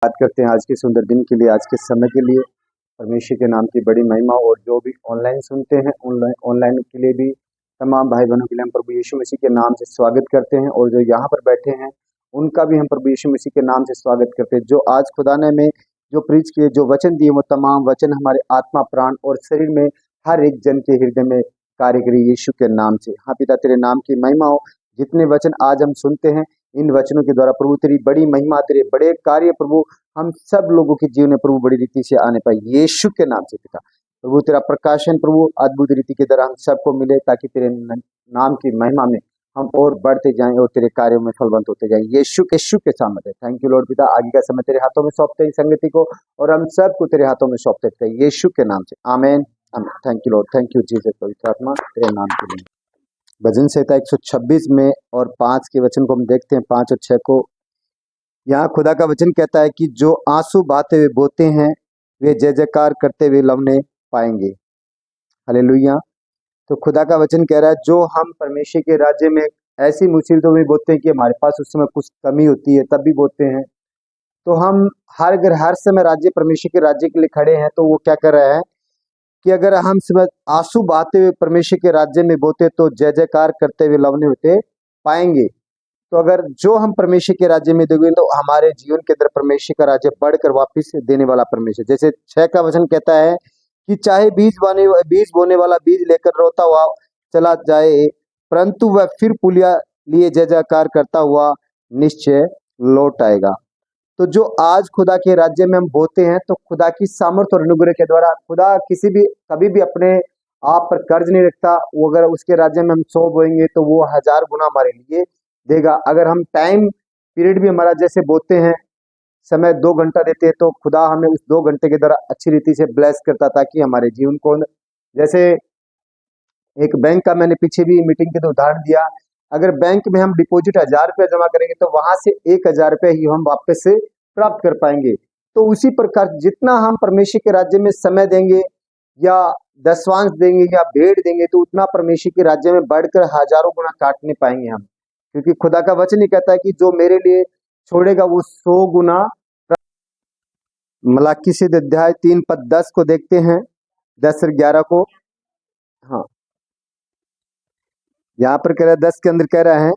बात करते हैं आज के सुंदर दिन के लिए, आज के समय के लिए। परमेश्वर के नाम की बड़ी महिमा। और जो भी ऑनलाइन सुनते हैं, ऑनलाइन के लिए भी तमाम भाई बहनों के लिए हम प्रभु यीशु मसीह के नाम से स्वागत करते हैं। और जो यहाँ पर बैठे हैं उनका भी हम प्रभु यीशु मसीह के नाम से स्वागत करते हैं। जो आज खुदा ने में जो प्रीच किए, जो वचन दिए, वो तमाम वचन हमारे आत्मा, प्राण और शरीर में हर एक जन के हृदय में कार्य करे यीशु के नाम से। हाँ पिता, तेरे नाम की महिमा हो। जितने वचन आज हम सुनते हैं, इन वचनों के द्वारा प्रभु तेरी बड़ी महिमा, तेरे बड़े कार्य प्रभु हम सब लोगों के जीवन में प्रभु बड़ी रीति से आने पाए यीशु के नाम से। पिता प्रभु, तेरा प्रकाशन प्रभु अद्भुत रीति के द्वारा हम सबको मिले, ताकि तेरे नाम की महिमा में हम और बढ़ते जाएं और तेरे कार्यों में फलवंत होते जाएं यीशु के सामने। Thank you Lord. पिता, आगे का समय तेरे हाथों में सौंपते हैं संगति को, और हम सबको तेरे हाथों में सौंपते हैं यीशु के नाम से। आमीन। Thank you Lord, thank you Jesus. पवित्र आत्मा तेरे नाम के लिए। भजन संहिता 126 में और 5 के वचन को हम देखते हैं, 5 और 6 को। यहाँ खुदा का वचन कहता है कि जो आंसू बहाते हुए बोते हैं, वे जय जयकार करते हुए लवने पाएंगे। हालेलुया। तो खुदा का वचन कह रहा है, जो हम परमेश्वर के राज्य में ऐसी मुसीबतों में बोते हैं कि हमारे पास उस समय कुछ कमी होती है, तब भी बोते हैं। तो हम हर समय राज्य, परमेश्वर के राज्य के लिए खड़े हैं। तो वो क्या कर रहा है कि अगर हम समय आंसू बहाते हुए परमेश्वर के राज्य में बोते, तो जय जयकार करते हुए लवने होते पाएंगे। तो अगर जो हम परमेश्वर के राज्य में देंगे, तो हमारे जीवन के अंदर परमेश्वर का राज्य बढ़कर वापस देने वाला परमेश्वर। जैसे 6 का वचन कहता है कि चाहे बीज बोने वाला बीज लेकर रोता हुआ चला जाए, परंतु वह फिर पुलिया लिए जय जयकार करता हुआ निश्चय लौट आएगा। तो जो आज खुदा के राज्य में हम बोते हैं, तो खुदा की सामर्थ्य और अनुग्रह के द्वारा खुदा कभी भी अपने आप पर कर्ज नहीं रखता। वो अगर उसके राज्य में हम 100 बोएंगे, तो वो 1000 गुना हमारे लिए देगा। अगर हम टाइम पीरियड भी हमारा जैसे बोते हैं, समय 2 घंटा देते हैं, तो खुदा हमें उस 2 घंटे के द्वारा अच्छी रीति से ब्लेस करता, ताकि हमारे जीवन को, जैसे एक बैंक का मैंने पीछे भी मीटिंग के तो उदाहरण दिया, अगर बैंक में हम डिपॉजिट 1000 रुपया जमा करेंगे, तो वहां से 1000 रुपया ही हम वापस से प्राप्त कर पाएंगे। तो उसी प्रकार जितना हम परमेश्वर के राज्य में समय देंगे, या दशवांश देंगे, या भेंट देंगे, तो उतना परमेश्वर के राज्य में बढ़कर हजारों गुना काटने पाएंगे हम। क्योंकि खुदा का वचन ही कहता है कि जो मेरे लिए छोड़ेगा वो 100 गुना। मलाकी से अध्याय 3 पद 10 को देखते हैं, 10 और 11 को। हाँ, यहाँ पर कह रहा है, 10 के अंदर कह रहा है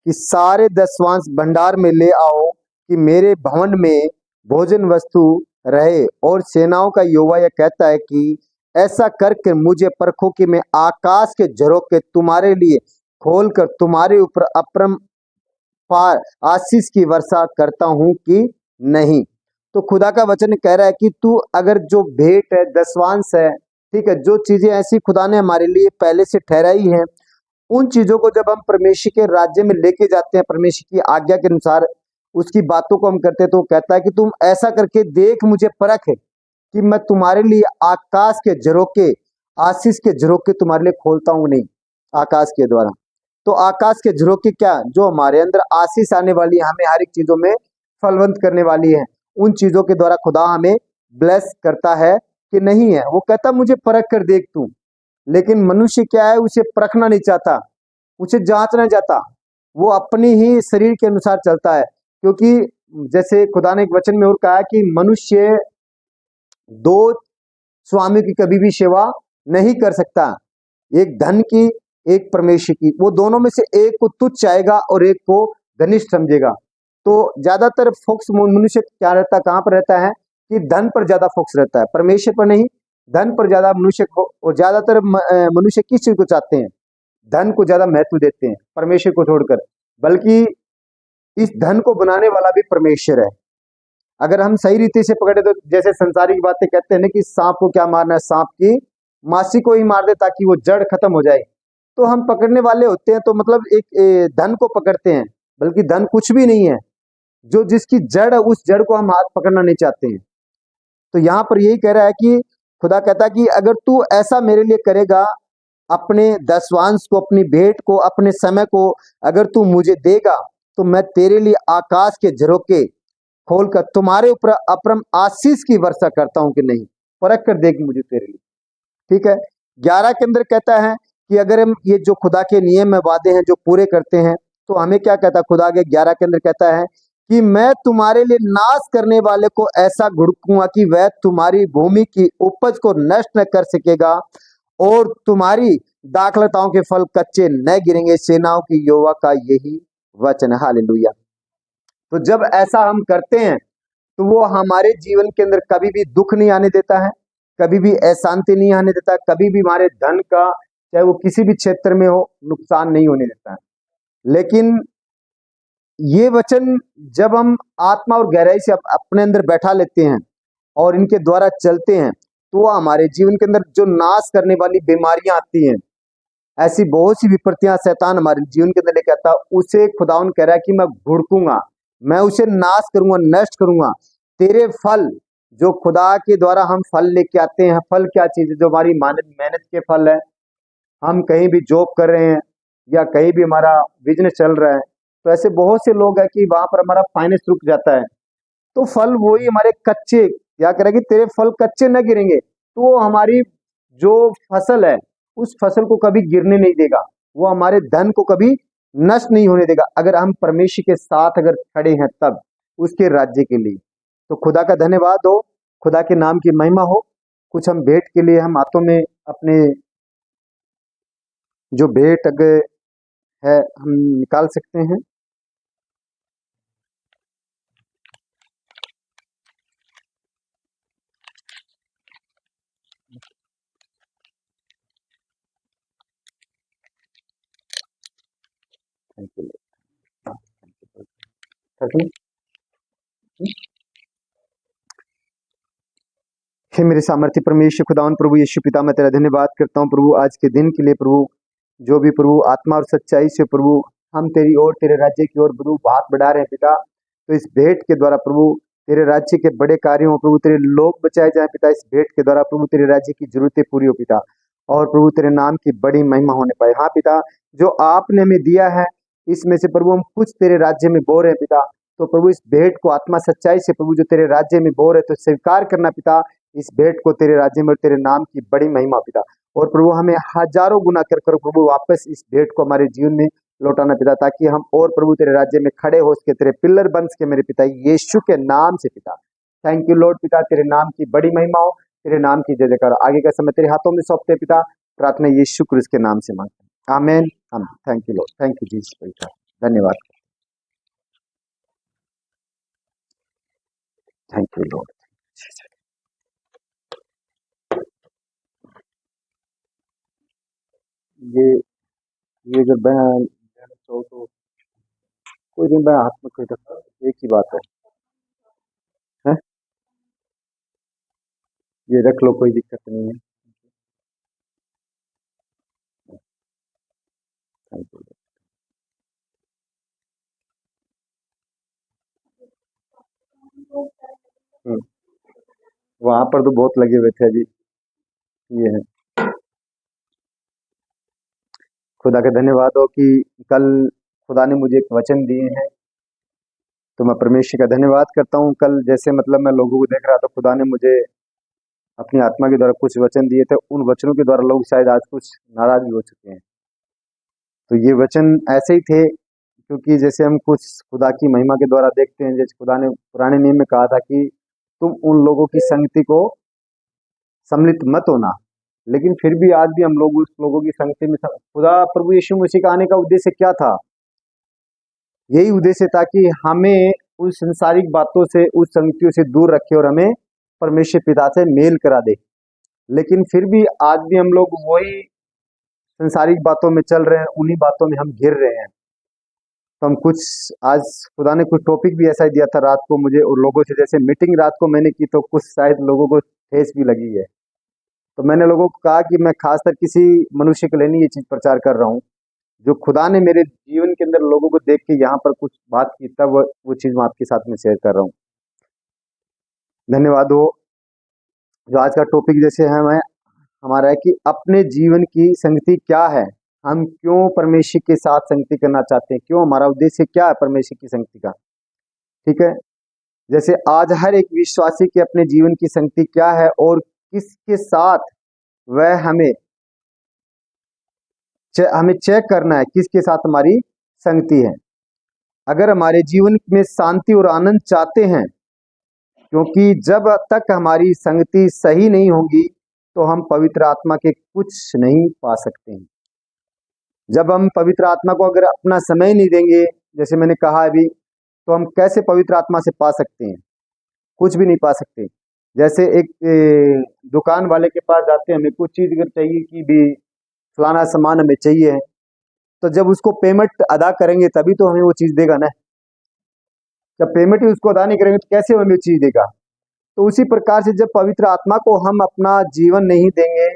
कि सारे दशवांश भंडार में ले आओ, कि मेरे भवन में भोजन वस्तु रहे। और सेनाओं का यहोवा यह कहता है कि ऐसा करके मुझे परखो, कि मैं आकाश के झरोखे तुम्हारे लिए खोलकर तुम्हारे ऊपर अपरंपार आशीष की वर्षा करता हूं कि नहीं। तो खुदा का वचन कह रहा है कि तू अगर जो भेंट है, दशवांश है, ठीक है, जो चीजें ऐसी खुदा ने हमारे लिए पहले से ठहराई हैं, उन चीजों को जब हम परमेश्वर के राज्य में लेके जाते हैं, परमेश्वर की आज्ञा के अनुसार उसकी बातों को हम करते हैं, तो कहता है कि तुम ऐसा करके देख, मुझे परख है कि मैं तुम्हारे लिए आकाश के झरोखे, आशीष के झरोखे तुम्हारे लिए खोलता हूं नहीं, आकाश के द्वारा। तो आकाश के झरोखे क्या, जो हमारे अंदर आशीष आने वाली है, हमें हर एक चीजों में फलवंत करने वाली है, उन चीजों के द्वारा खुदा हमें ब्लेस करता है कि नहीं है। वो कहता मुझे परख कर देख तू। लेकिन मनुष्य क्या है, उसे परखना नहीं चाहता, उसे जांचना चाहता, वो अपनी ही शरीर के अनुसार चलता है। क्योंकि जैसे खुदा ने एक वचन में और कहा कि मनुष्य 2 स्वामी की कभी भी सेवा नहीं कर सकता, एक धन की, एक परमेश्वर की। वो दोनों में से एक को तुच्छ चाहेगा और एक को घनिष्ठ समझेगा। तो ज्यादातर फोकस मनुष्य क्या रहता है, कहाँ पर रहता है, कि धन पर ज्यादा फोकस रहता है, परमेश्वर पर नहीं। धन पर ज्यादा मनुष्य को, और ज्यादातर मनुष्य किस चीज को चाहते हैं, धन को ज्यादा महत्व देते हैं परमेश्वर को छोड़कर। बल्कि इस धन को बनाने वाला भी परमेश्वर है। अगर हम सही रीति से पकड़े, तो जैसे संसारिक बातें कहते हैं ना कि सांप को क्या मारना है, सांप की मासी को ही मार दे ताकि वो जड़ खत्म हो जाए। तो हम पकड़ने वाले होते हैं, तो मतलब एक धन को पकड़ते हैं, बल्कि धन कुछ भी नहीं है। जो जिसकी जड़ है, उस जड़ को हम हाथ पकड़ना नहीं चाहते हैं। तो यहाँ पर यही कह रहा है कि खुदा कहता है कि अगर तू ऐसा मेरे लिए करेगा, अपने दशवांश को, अपनी भेंट को, अपने समय को अगर तू मुझे देगा, तो मैं तेरे लिए आकाश के झरोखे खोलकर तुम्हारे ऊपर अपरम आशीष की वर्षा करता हूं कि नहीं। परख कर देख मुझे तेरे लिए। ठीक है। 11 के अंदर कहता है कि अगर हम ये जो खुदा के नियम में वादे हैं जो पूरे करते हैं, तो हमें क्या कहता है खुदा के 11 के अंदर कहता है कि मैं तुम्हारे लिए नाश करने वाले को ऐसा घुड़कूंगा कि वह तुम्हारी भूमि की उपज को नष्ट न कर सकेगा और तुम्हारी दाखलताओं के फल कच्चे न गिरेंगे। सेनाओं की यहोवा का यही वचन है। हालेलुया। तो जब ऐसा हम करते हैं तो वो हमारे जीवन के अंदर कभी भी दुख नहीं आने देता है, कभी भी अशांति नहीं आने देता, कभी भी हमारे धन का चाहे वो किसी भी क्षेत्र में हो नुकसान नहीं होने देता है। लेकिन ये वचन जब हम आत्मा और गहराई से अपने अंदर बैठा लेते हैं और इनके द्वारा चलते हैं तो वो हमारे जीवन के अंदर जो नाश करने वाली बीमारियां आती हैं, ऐसी बहुत सी विपत्तियां शैतान हमारे जीवन के अंदर लेके आता है, उसे खुदावन कह रहा है कि मैं भुड़कूंगा, मैं उसे नाश करूंगा, नष्ट करूंगा। तेरे फल जो खुदा के द्वारा हम फल लेके आते हैं, फल क्या चीज है? जो हमारी मेहनत के फल है। हम कहीं भी जॉब कर रहे हैं या कहीं भी हमारा बिजनेस चल रहा है तो ऐसे बहुत से लोग हैं कि वहां पर हमारा फाइनेंस रुक जाता है, तो फल वही हमारे कच्चे क्या करेगी, तेरे फल कच्चे न गिरेंगे, तो वो हमारी जो फसल है उस फसल को कभी गिरने नहीं देगा, वो हमारे धन को कभी नष्ट नहीं होने देगा, अगर हम परमेश्वर के साथ अगर खड़े हैं तब उसके राज्य के लिए। तो खुदा का धन्यवाद हो, खुदा के नाम की महिमा हो। कुछ हम भेंट के लिए हम हाथों में अपने जो भेंट अगर है हम निकाल सकते हैं। Thank you. हे मेरे सामर्थ्य परमेश्वर खुदावन प्रभु यीशु पिता, मैं तेरा धन्यवाद करता हूँ प्रभु आज के दिन के लिए प्रभु, जो भी प्रभु आत्मा और सच्चाई से प्रभु हम तेरी ओर तेरे राज्य की ओर प्रभु हाथ बढ़ा रहे हैं पिता। तो इस भेंट के द्वारा प्रभु तेरे राज्य के बड़े कार्यों हो प्रभु, तेरे लोग बचाए जाए पिता। इस भेंट के द्वारा प्रभु तेरे राज्य की जरूरतें पूरी हो पिता, और प्रभु तेरे नाम की बड़ी महिमा होने पाए। हाँ पिता, जो आपने हमें दिया है इसमें से प्रभु हम कुछ तेरे राज्य में बो रहे हैं पिता। तो प्रभु इस भेंट को आत्मा सच्चाई से प्रभु जो तेरे राज्य में बो रहे तो स्वीकार करना पिता, इस भेंट को तेरे राज्य में और तेरे नाम की बड़ी महिमा पिता। और प्रभु हमें हजारों गुना कर कर प्रभु वापस इस भेंट को हमारे जीवन में लौटाना पिता, ताकि हम और प्रभु तेरे राज्य में खड़े हो सके, तेरे पिल्लर बन सके मेरे पिता, यीशु के नाम से पिता। थैंक यू लॉर्ड पिता, तेरे नाम की बड़ी महिमा हो, तेरे नाम की जय जयकार। आगे का समय तेरे हाथों में सौंपते पिता, प्रार्थना यीशु क्रिस्त के नाम से मांगते हैं, आमीन आमीन। Thank you Lord, thank you Jesus पिता, धन्यवाद, थैंक यू लॉर्ड। ये ये जब बयान चाहो तो कोई दिन मैं हाथ में कोई रखा, एक ही बात है? ये रख लो, कोई दिक्कत नहीं है। Thank you. हम्म, वहां पर तो बहुत लगे हुए थे अभी। ये है, खुदा का धन्यवाद हो कि कल खुदा ने मुझे एक वचन दिए हैं, तो मैं परमेश्वर का धन्यवाद करता हूँ। कल जैसे मतलब मैं लोगों को देख रहा था, खुदा ने मुझे अपनी आत्मा के द्वारा कुछ वचन दिए थे, उन वचनों के द्वारा लोग शायद आज कुछ नाराज भी हो चुके हैं। तो ये वचन ऐसे ही थे, क्योंकि जैसे हम कुछ खुदा की महिमा के द्वारा देखते हैं, जैसे खुदा ने पुराने नियम में कहा था कि तुम उन लोगों की संगति को सम्मिलित मत होना, लेकिन फिर भी आज भी हम लोग उस लोगों की संगति में खुदा प्रभु यीशु मसीह का आने का उद्देश्य क्या था? यही उद्देश्य था कि हमें उस संसारिक बातों से, उस संगतियों से दूर रखे और हमें परमेश्वर पिता से मेल करा दे। लेकिन फिर भी आज भी हम लोग वही संसारिक बातों में चल रहे हैं, उन्हीं बातों में हम घिर रहे हैं। तो हम कुछ आज खुदा ने कुछ टॉपिक भी ऐसा ही दिया था रात को मुझे, और लोगों से जैसे मीटिंग रात को मैंने की तो कुछ शायद लोगों को ठेस भी लगी है। तो मैंने लोगों को कहा कि मैं खासकर किसी मनुष्य के लिए नहीं ये चीज प्रचार कर रहा हूँ, जो खुदा ने मेरे जीवन के अंदर लोगों को देख के यहाँ पर कुछ बात की, तब वो चीज मैं आपके साथ में शेयर कर रहा हूँ। धन्यवाद हो। जो आज का टॉपिक जैसे है मैं हमारा है कि अपने जीवन की संगति क्या है, हम क्यों परमेश्वर के साथ संगति करना चाहते हैं, क्यों, हमारा उद्देश्य क्या है परमेश्वर की संगति का। ठीक है, जैसे आज हर एक विश्वासी के अपने जीवन की संगति क्या है और किसके साथ वह हमें चेक करना है, किसके साथ हमारी संगति है। अगर हमारे जीवन में शांति और आनंद चाहते हैं, क्योंकि जब तक हमारी संगति सही नहीं होगी तो हम पवित्र आत्मा के कुछ नहीं पा सकते हैं। जब हम पवित्र आत्मा को अगर अपना समय नहीं देंगे, जैसे मैंने कहा अभी, तो हम कैसे पवित्र आत्मा से पा सकते हैं? कुछ भी नहीं पा सकते। जैसे एक दुकान वाले के पास जाते हैं, हमें कुछ चीज़ अगर चाहिए कि भी फलाना सामान हमें चाहिए है, तो जब उसको पेमेंट अदा करेंगे तभी तो हमें वो चीज़ देगा ना। जब पेमेंट ही उसको अदा नहीं करेंगे तो कैसे हमें चीज़ देगा? तो उसी प्रकार से जब पवित्र आत्मा को हम अपना जीवन नहीं देंगे,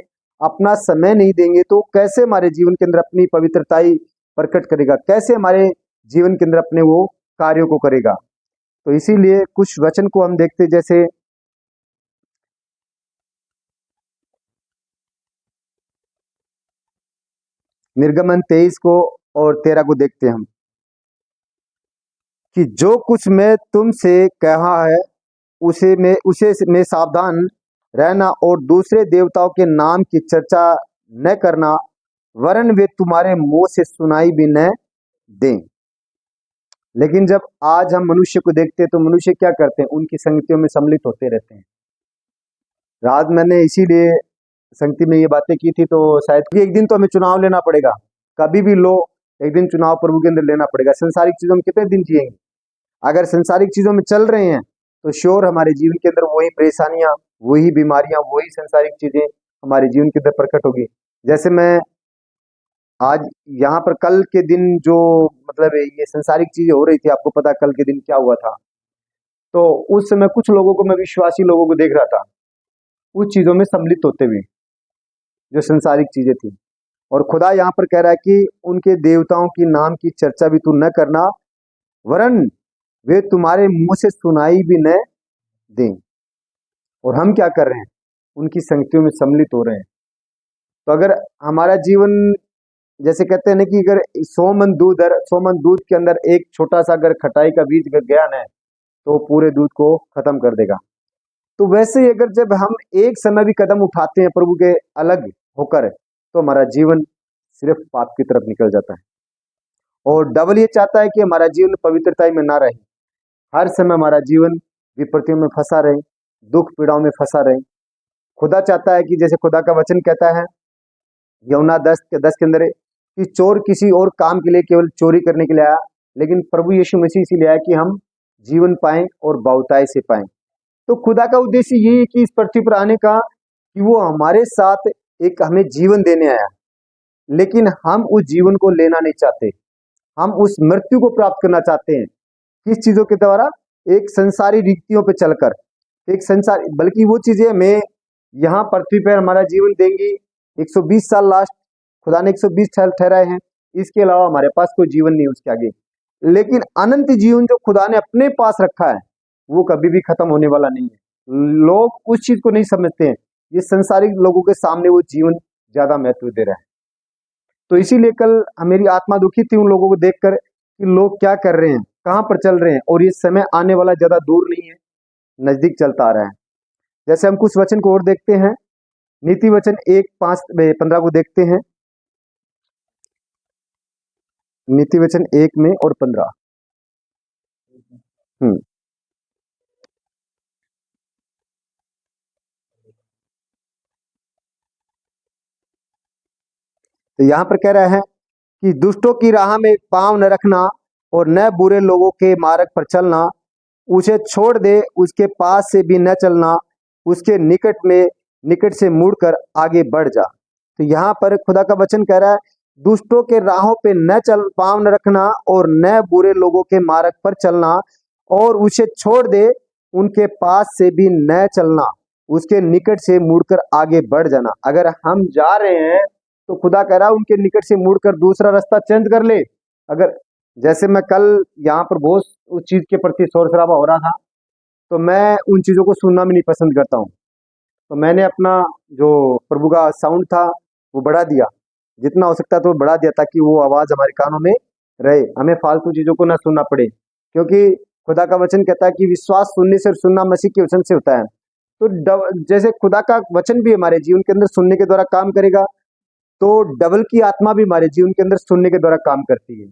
अपना समय नहीं देंगे, तो कैसे हमारे जीवन के अंदर अपनी पवित्रताई प्रकट करेगा? कैसे हमारे जीवन के अंदर अपने वो कार्यों को करेगा? तो इसीलिए कुछ वचन को हम देखते, जैसे निर्गमन 23 को और 13 को देखते हैं हम, कि जो कुछ मैं तुमसे कहा है उसे में सावधान रहना और दूसरे देवताओं के नाम की चर्चा न करना, वरन वे तुम्हारे मुंह से सुनाई भी न दें। लेकिन जब आज हम मनुष्य को देखते हैं तो मनुष्य क्या करते हैं? उनकी संगतियों में सम्मिलित होते रहते हैं। रात मैंने इसीलिए संगति में ये बातें की थी, तो शायद कि एक दिन तो हमें चुनाव लेना पड़ेगा, कभी भी लो, एक दिन चुनाव प्रभु के अंदर लेना पड़ेगा। संसारिक चीजों में कितने दिन जिएंगे? अगर संसारिक चीजों में चल रहे हैं तो श्योर हमारे जीवन के अंदर वही परेशानियां, वही बीमारियां, वही संसारिक चीजें हमारे जीवन के अंदर प्रकट होगी। जैसे मैं आज यहाँ पर कल के दिन जो मतलब ये संसारिक चीजें हो रही थी, आपको पता कल के दिन क्या हुआ था? तो उस समय कुछ लोगों को, मैं विश्वासी लोगों को देख रहा था उस चीजों में सम्मिलित होते हुए, जो संसारिक चीजें थी। और खुदा यहाँ पर कह रहा है कि उनके देवताओं की नाम की चर्चा भी तू न करना, वरन वे तुम्हारे मुंह से सुनाई भी न दें। और हम क्या कर रहे हैं? उनकी संगतियों में सम्मिलित हो रहे हैं। तो अगर हमारा जीवन, जैसे कहते हैं ना कि अगर 100 मन दूध के अंदर एक छोटा सा अगर खटाई का बीज अगर गया ना, तो पूरे दूध को खत्म कर देगा। तो वैसे ही अगर जब हम एक समय भी कदम उठाते हैं प्रभु के अलग होकर, तो हमारा जीवन सिर्फ पाप की तरफ निकल जाता है। और डबल ये चाहता है कि हमारा जीवन पवित्रता में ना रहे, हर समय हमारा जीवन विपत्तियों में फंसा रहे, दुख पीड़ाओं में फंसा रहे। खुदा चाहता है कि जैसे खुदा का वचन कहता है यूहन्ना 10 के अंदर, कि चोर किसी और काम के लिए केवल चोरी करने के लिए आया, लेकिन प्रभु यीशु मसीह इसीलिए आया कि हम जीवन पाएं और बहुतायत से पाएं। तो खुदा का उद्देश्य यही है कि इस पृथ्वी पर आने का, कि वो हमारे साथ एक हमें जीवन देने आया, लेकिन हम उस जीवन को लेना नहीं चाहते, हम उस मृत्यु को प्राप्त करना चाहते हैं। किस चीजों के द्वारा? एक संसारी रीतियों पे चलकर, एक संसार, बल्कि वो चीजें हमें यहाँ पृथ्वी पर हमारा जीवन देंगी। 120 साल लास्ट खुदा ने 120 साल ठहराए हैं, इसके अलावा हमारे पास कोई जीवन नहीं उसके आगे। लेकिन अनंत जीवन जो खुदा ने अपने पास रखा है वो कभी भी खत्म होने वाला नहीं है। लोग उस चीज को नहीं समझते हैं, ये संसारिक लोगों के सामने वो जीवन ज्यादा महत्व दे रहा है। तो इसीलिए कल मेरी आत्मा दुखी थी उन लोगों को देखकर कि लोग क्या कर रहे हैं, कहाँ पर चल रहे हैं, और ये समय आने वाला ज्यादा दूर नहीं है, नजदीक चलता आ रहा है। जैसे हम कुछ वचन को और देखते हैं, नीति वचन 1:5-15 को देखते हैं। नीति वचन 1 में और 15। हम्म तो यहाँ पर कह रहा है कि दुष्टों की राह में पांव न रखना और न बुरे लोगों के मार्ग पर चलना, उसे छोड़ दे, उसके पास से भी न चलना, उसके निकट से मुड़कर आगे बढ़ जा। तो यहाँ पर खुदा का वचन कह रहा है दुष्टों के राहों पे न चल, पांव न रखना और न बुरे लोगों के मार्ग पर चलना, और उसे छोड़ दे, उनके पास से भी न चलना, उसके निकट से मुड़कर आगे बढ़ जाना। अगर हम जा रहे हैं तो खुदा कह रहा है उनके निकट से मुड़कर दूसरा रास्ता चेंज कर ले। अगर जैसे मैं कल यहाँ पर बहुत उस चीज के प्रति शोर शराबा हो रहा था, तो मैं उन चीजों को सुनना भी नहीं पसंद करता हूँ। तो मैंने अपना जो प्रभु का साउंड था वो बढ़ा दिया, जितना हो सकता था वो बढ़ा दिया, ताकि वो आवाज हमारे कानों में रहे, हमें फालतू चीजों को ना सुनना पड़े। क्योंकि खुदा का वचन कहता है कि विश्वास सुनने से और सुनना मसीह के वचन से होता है। तो जैसे खुदा का वचन भी हमारे जीवन के अंदर सुनने के द्वारा काम करेगा, तो डबल की आत्मा भी हमारे जीवन के अंदर सुनने के द्वारा काम करती है।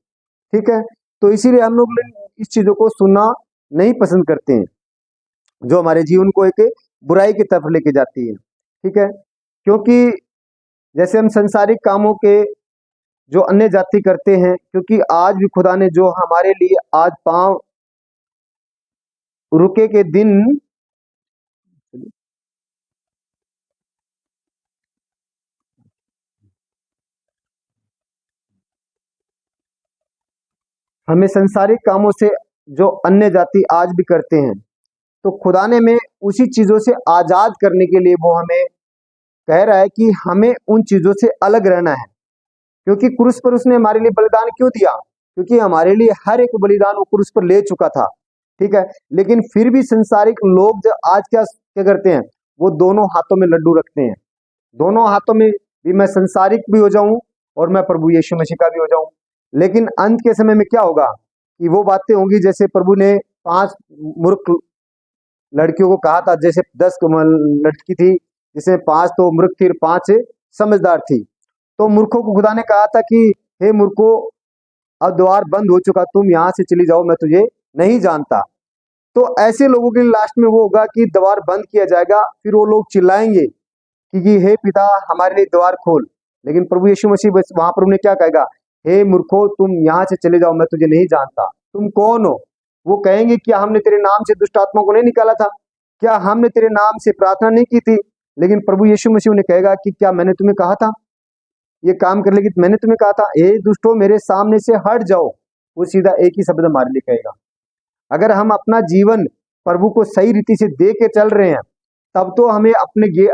ठीक है। तो इसीलिए हम लोग इस चीजों को सुनना नहीं पसंद करते हैं, जो हमारे जीवन को एक बुराई की तरफ लेके जाती है। ठीक है, क्योंकि जैसे हम संसारिक कामों के जो अन्य जाति करते हैं, क्योंकि आज भी खुदा ने जो हमारे लिए आज पांव रुके के दिन हमें संसारिक कामों से जो अन्य जाति आज भी करते हैं, तो खुदा ने हमें उसी चीजों से आजाद करने के लिए वो हमें कह रहा है कि हमें उन चीजों से अलग रहना है। क्योंकि क्रूस पर उसने हमारे लिए बलिदान क्यों दिया? क्योंकि हमारे लिए हर एक बलिदान वो क्रूस पर ले चुका था। ठीक है, लेकिन फिर भी संसारिक लोग जो आज क्या क्या करते हैं, वो दोनों हाथों में लड्डू रखते हैं, दोनों हाथों में भी मैं संसारिक भी हो जाऊं और मैं प्रभु यीशु मसीह का भी हो जाऊं। लेकिन अंत के समय में क्या होगा कि वो बातें होंगी जैसे प्रभु ने 5 मूर्ख लड़कियों को कहा था, जैसे 10 लड़की थी जिसमें 5 तो मूर्ख थी और 5 समझदार थी। तो मूर्खों को खुदा ने कहा था कि हे मूर्खों, अब द्वार बंद हो चुका, तुम यहाँ से चली जाओ, मैं तुझे नहीं जानता। तो ऐसे लोगों के लिए लास्ट में वो होगा कि द्वार बंद किया जाएगा, फिर वो लोग चिल्लाएंगे कि हे पिता हमारे लिए द्वार खोल। लेकिन प्रभु यीशु मसीह वहां पर उन्हें क्या कहेगा, हे मूर्खों, तुम यहाँ से चले जाओ, मैं तुझे नहीं जानता, तुम कौन हो? वो कहेंगे क्या हमने तेरे नाम से दुष्ट आत्मा को नहीं निकाला था? क्या हमने तेरे नाम से प्रार्थना नहीं की थी? लेकिन प्रभु यीशु मसीह उन्हें कहेगा कि क्या मैंने तुम्हें कहा था ये काम करने की? मैंने तुम्हें कहा था, ए दुष्टों मेरे सामने से हट जाओ। वो सीधा एक ही शब्द हमारे लिए कहेगा। अगर हम अपना जीवन प्रभु को सही रीति से दे के चल रहे हैं, तब तो हमें अपने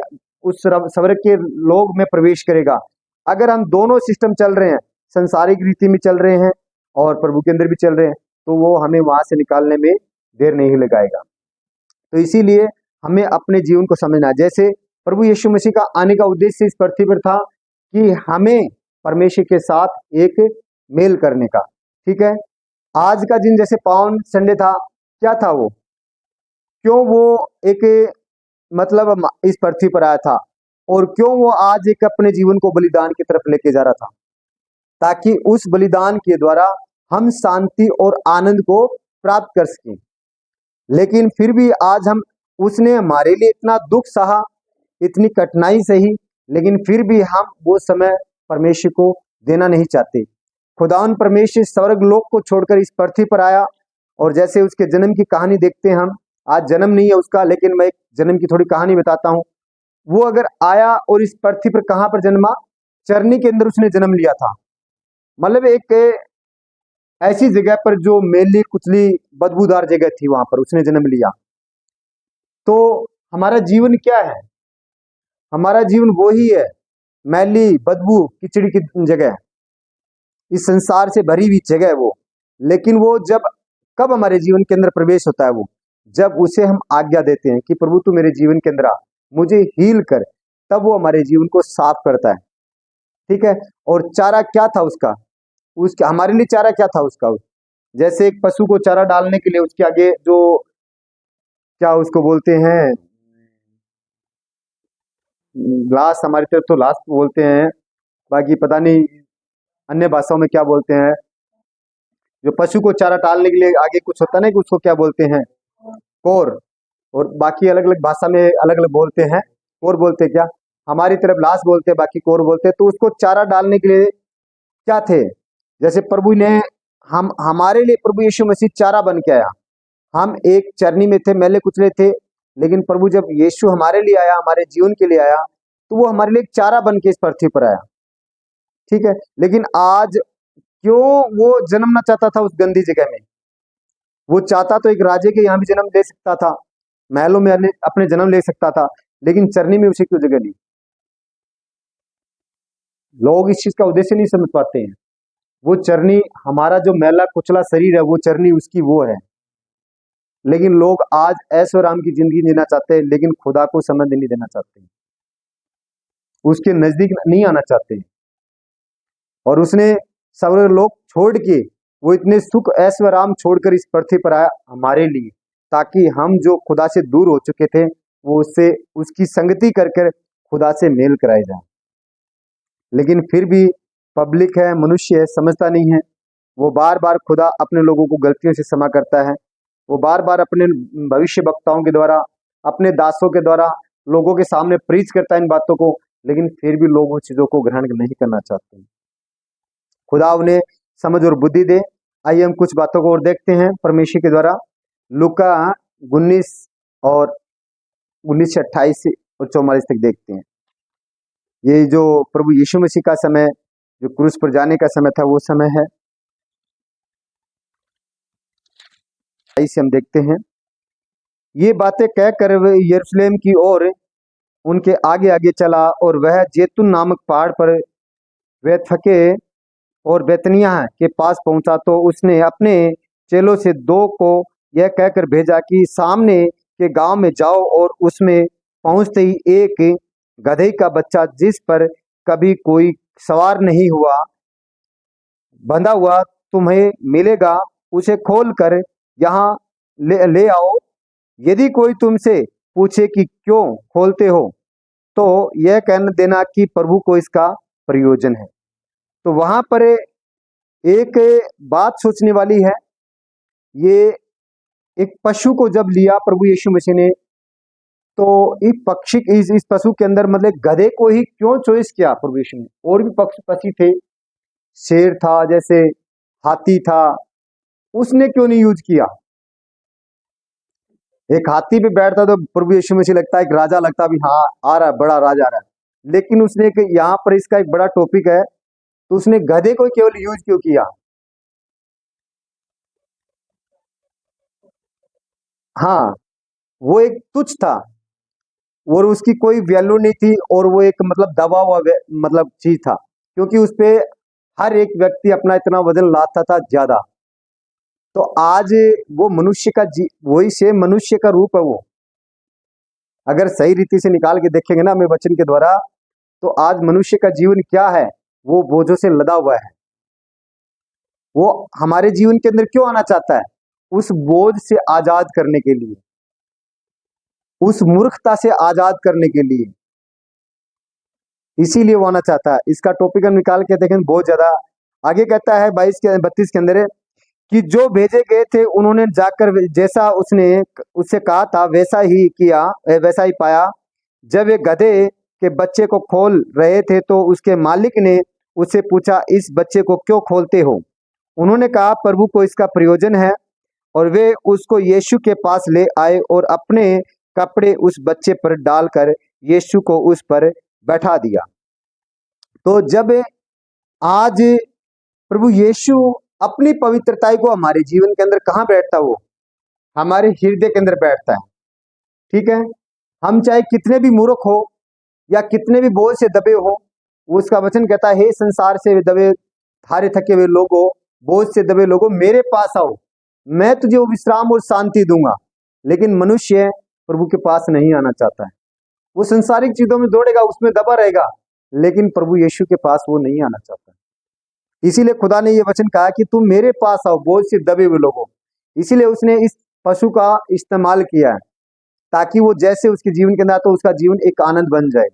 उस स्वर्ग के लोग में प्रवेश करेगा। अगर हम दोनों सिस्टम चल रहे हैं, संसारिक रीति में चल रहे हैं और प्रभु के अंदर भी चल रहे हैं, तो वो हमें वहां से निकालने में देर नहीं लगाएगा। तो इसीलिए हमें अपने जीवन को समझना है। जैसे प्रभु यीशु मसीह का आने का उद्देश्य इस पृथ्वी पर था कि हमें परमेश्वर के साथ एक मेल करने का। ठीक है, आज का दिन जैसे पावन संडे था, क्या था वो? क्यों वो एक मतलब इस पृथ्वी पर आया था, और क्यों वो आज एक अपने जीवन को बलिदान की तरफ लेके जा रहा था? ताकि उस बलिदान के द्वारा हम शांति और आनंद को प्राप्त कर सकें। लेकिन फिर भी आज हम उसने हमारे लिए इतना दुख सहा, इतनी कठिनाई सही, लेकिन फिर भी हम वो समय परमेश्वर को देना नहीं चाहते। खुदावन परमेश्वर स्वर्ग लोक को छोड़कर इस पृथ्वी पर आया, और जैसे उसके जन्म की कहानी देखते हैं हम, आज जन्म नहीं है उसका, लेकिन मैं एक जन्म की थोड़ी कहानी बताता हूँ। वो अगर आया और इस पृथ्वी पर कहाँ पर जन्मा? चरनी के अंदर उसने जन्म लिया था। मतलब एक ऐसी जगह पर जो मैली कुचली बदबूदार जगह थी, वहां पर उसने जन्म लिया। तो हमारा जीवन क्या है? हमारा जीवन वो ही है, मैली बदबू किचड़ी की जगह, इस संसार से भरी हुई जगह है वो। लेकिन वो जब कब हमारे जीवन के अंदर प्रवेश होता है? वो जब उसे हम आज्ञा देते हैं कि प्रभु तू मेरे जीवन के अंदर आ, मुझे हील कर, तब वो हमारे जीवन को साफ करता है। ठीक है, और चारा क्या था उसका? उसके हमारे लिए चारा क्या था उसका? जैसे एक पशु को चारा डालने के लिए उसके आगे जो क्या उसको बोलते हैं, लाश, हमारी तरफ तो लाश बोलते हैं, बाकी पता नहीं अन्य भाषाओं में क्या बोलते हैं। जो पशु को चारा डालने के लिए आगे कुछ होता नहीं कि उसको क्या बोलते हैं? कोर। और बाकी अलग अलग भाषा में अलग अलग बोलते हैं। कोर बोलते हैं क्या? हमारी तरफ लाश बोलते हैं, बाकी कोर बोलते हैं। तो उसको चारा डालने के लिए क्या थे? जैसे प्रभु ने हम हमारे लिए प्रभु यीशु मसीह चारा बन के आया। हम एक चरनी में थे, मैले कुचले थे, लेकिन प्रभु जब यीशु हमारे लिए आया, हमारे जीवन के लिए आया, तो वो हमारे लिए एक चारा बन के इस पृथ्वी पर आया। ठीक है, लेकिन आज क्यों वो जन्म ना चाहता था उस गंदी जगह में? वो चाहता तो एक राजे के यहाँ भी जन्म ले सकता था, महलों में अपने जन्म ले सकता था, लेकिन चरनी में उसे क्यों जगह ली? लोग इस चीज का उद्देश्य नहीं समझ पाते हैं। वो चरनी, हमारा जो मैला कुचला शरीर है, वो चरनी उसकी वो है। लेकिन लोग आज ऐशो आराम की जिंदगी जीना चाहते हैं, लेकिन खुदा को समय नहीं देना चाहते हैं, उसके नजदीक नहीं आना चाहते हैं। और उसने स्वर्ग लोक छोड़ के, वो इतने सुख ऐश्वर्य आराम छोड़कर इस पृथ्वी पर आया हमारे लिए, ताकि हम जो खुदा से दूर हो चुके थे, वो उससे उसकी संगति करके खुदा से मेल कराए जाए। लेकिन फिर भी पब्लिक है, मनुष्य है, समझता नहीं है। वो बार बार खुदा अपने लोगों को गलतियों से क्षमा करता है। वो बार बार अपने भविष्य वक्ताओं के द्वारा, अपने दासों के द्वारा लोगों के सामने प्रीच करता है इन बातों को, लेकिन फिर भी लोग उन चीजों को ग्रहण नहीं करना चाहते हैं। खुदा उन्हें समझ और बुद्धि दे। आइए हम कुछ बातों को और देखते हैं परमेश्वर के द्वारा। लूका 19 और 19 से 28 और 44 तक देखते हैं। ये जो प्रभु यीशु मसीह का समय, जो क्रूस पर जाने का समय था, वो समय है। इसे हम देखते हैं। ये बातें कहकर वह यरूशलेम की ओर उनके आगे आगे चला और वह जैतून नामक पहाड़ पर बैतफगे और बैतनिय्याह के पास पहुंचा तो उसने अपने चेलों से दो को यह कहकर भेजा कि सामने के गांव में जाओ और उसमें पहुंचते ही एक गधे का बच्चा जिस पर कभी कोई सवार नहीं हुआ, बंधा हुआ तुम्हें मिलेगा, उसे खोल कर यहाँ ले आओ। यदि कोई तुमसे पूछे कि क्यों खोलते हो, तो यह कह देना कि प्रभु को इसका प्रयोजन है। तो वहां पर एक बात सोचने वाली है। ये एक पशु को जब लिया प्रभु यीशु मसीह ने, तो इस पशु के अंदर मतलब गधे को ही क्यों चॉइस किया प्रभु यीशु ने? और भी पक्षी थे, शेर था, जैसे हाथी था, उसने क्यों नहीं यूज किया? एक हाथी पे बैठता तो प्रभु यीशु मसीह लगता है, एक राजा लगता भी, हाँ आ रहा है, बड़ा राजा आ रहा है। लेकिन उसने यहाँ पर इसका एक बड़ा टॉपिक है, तो उसने गधे को केवल यूज क्यों किया? हाँ, वो एक तुच्छ था और उसकी कोई वैल्यू नहीं थी, और वो एक मतलब दबा हुआ मतलब चीज था, क्योंकि उस पे हर एक व्यक्ति अपना इतना वजन लाता था ज्यादा। तो आज वो मनुष्य का वही से मनुष्य का रूप है वो। अगर सही रीति से निकाल के देखेंगे ना हमें वचन के द्वारा, तो आज मनुष्य का जीवन क्या है? वो बोझों से लदा हुआ है। वो हमारे जीवन के अंदर क्यों आना चाहता है? उस बोझ से आजाद करने के लिए, उस मूर्खता से आजाद करने के लिए, इसीलिए वो आना चाहता है। इसका टॉपिक हम निकाल के देखें बहुत ज्यादा। आगे कहता है 32 के अंदर कि जो भेजे गए थे उन्होंने जाकर जैसा उसने उससे कहा था वैसा ही किया, वैसा ही पाया। जब वे गधे के बच्चे को खोल रहे थे तो उसके मालिक ने उससे पूछा, इस बच्चे को क्यों खोलते हो? उन्होंने कहा, प्रभु को इसका प्रयोजन है। और वे उसको यीशु के पास ले आए और अपने कपड़े उस बच्चे पर डालकर यीशु को उस पर बैठा दिया। तो जब आज प्रभु यीशु अपनी पवित्रताई को हमारे जीवन के अंदर कहाँ बैठता है? वो हमारे हृदय के अंदर बैठता है। ठीक है, हम चाहे कितने भी मूर्ख हो या कितने भी बोझ से दबे हो, उसका वचन कहता है, हे संसार से दबे थारे थके हुए लोगों, बोझ से दबे लोगों, मेरे पास आओ, मैं तुझे वो विश्राम और शांति दूंगा। लेकिन मनुष्य प्रभु के पास नहीं आना चाहता है। वो संसारिक चीजों में दौड़ेगा, उसमें दबा रहेगा, लेकिन प्रभु यीशु के पास वो नहीं आना चाहता। इसीलिए खुदा ने ये वचन कहा कि तुम मेरे पास आओ, बोझ से दबे हुए लोगों। इसीलिए उसने इस पशु का इस्तेमाल किया है, ताकि वो जैसे उसके जीवन के अंदर तो उसका जीवन एक आनंद बन जाए।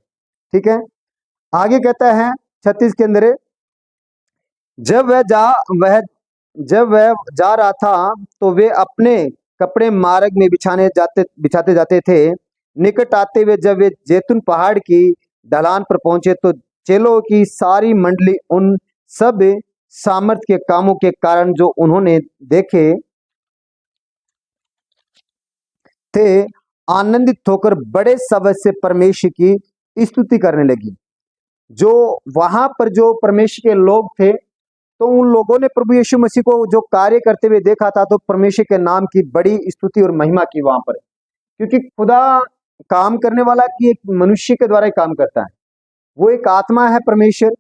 ठीक है, आगे कहता है 36 के अंदर, जब वह जा रहा था तो वे अपने कपड़े मार्ग में बिछाते जाते थे। निकट आते हुए जब वे जैतून पहाड़ की ढलान पर पहुंचे तो चेलों की सारी मंडली उन सब सामर्थ्य के कामों के कारण जो उन्होंने देखे थे आनंदित होकर बड़े शब्द से परमेश्वर की स्तुति करने लगी। जो वहां पर जो परमेश्वर के लोग थे, तो उन लोगों ने प्रभु यीशु मसीह को जो कार्य करते हुए देखा था, तो परमेश्वर के नाम की बड़ी स्तुति और महिमा की वहां पर। क्योंकि खुदा काम करने वाला कि एक मनुष्य के द्वारा ही काम करता है। वो एक आत्मा है परमेश्वर,